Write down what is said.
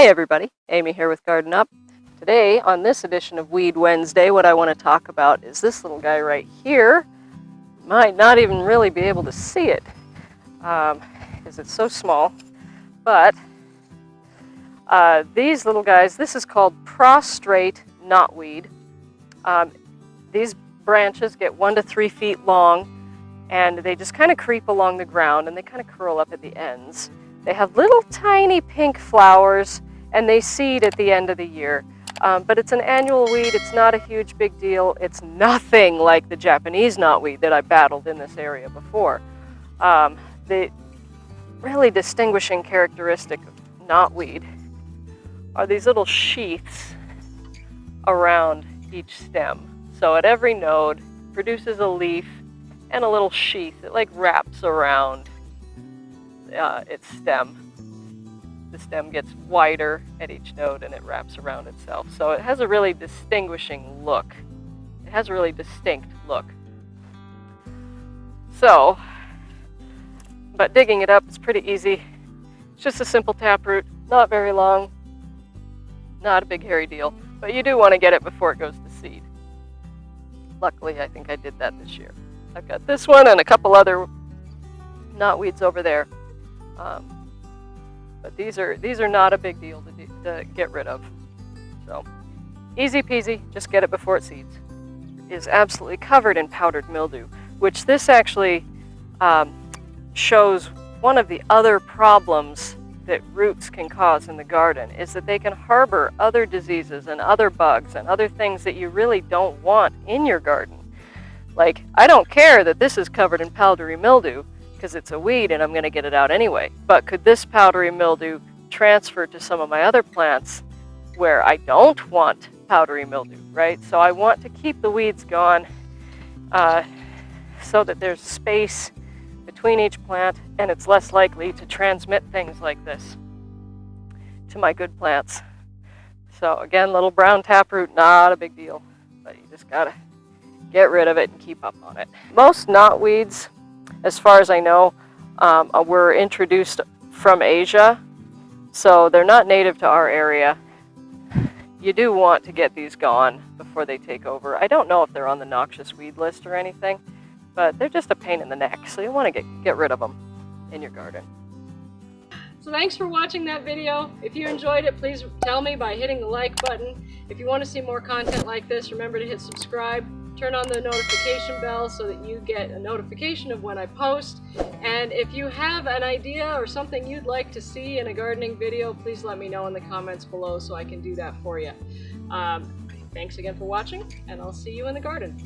Hey everybody, Amy here with Garden Up. Today on this edition of Weed Wednesday, what I want to talk about is this little guy right here. You might not even really be able to see it because it's so small, but these little guys, this is called prostrate knotweed. These branches get 1 to 3 feet long and they just kind of creep along the ground and they kind of curl up at the ends. They have little tiny pink flowers and they seed at the end of the year. But it's an annual weed, it's not a huge big deal. It's nothing like the Japanese knotweed that I battled in this area before. The really distinguishing characteristic of knotweed are these little sheaths around each stem. So at every node produces a leaf and a little sheath that like wraps around its stem. The stem gets wider at each node and it wraps around itself. So it has a really distinguishing look. It has a really distinct look. So, but digging it up is pretty easy. It's just a simple taproot, not very long, not a big hairy deal, but you do want to get it before it goes to seed. Luckily, I think I did that this year. I've got this one and a couple other knotweeds over there. But these are not a big deal to get rid of. So easy peasy, just get it before it seeds. It is absolutely covered in powdered mildew, which this actually shows one of the other problems that roots can cause in the garden is that they can harbor other diseases and other bugs and other things that you really don't want in your garden. Like, I don't care that this is covered in powdery mildew, because it's a weed and I'm going to get it out anyway. But could this powdery mildew transfer to some of my other plants where I don't want powdery mildew, right? So I want to keep the weeds gone so that there's space between each plant and it's less likely to transmit things like this to my good plants. So again, little brown taproot, not a big deal, but you just gotta get rid of it and keep up on it. Most knotweeds, as far as I know, were introduced from Asia, so they're not native to our area. You do want to get these gone before they take over. I don't know if they're on the noxious weed list or anything, but they're just a pain in the neck, so you want to get rid of them in your garden. So thanks for watching that video. If you enjoyed it, please tell me by hitting the like button. If you want to see more content like this, remember to hit subscribe. Turn on the notification bell so that you get a notification of when I post. And if you have an idea or something you'd like to see in a gardening video, please let me know in the comments below so I can do that for you. Thanks again for watching, and I'll see you in the garden.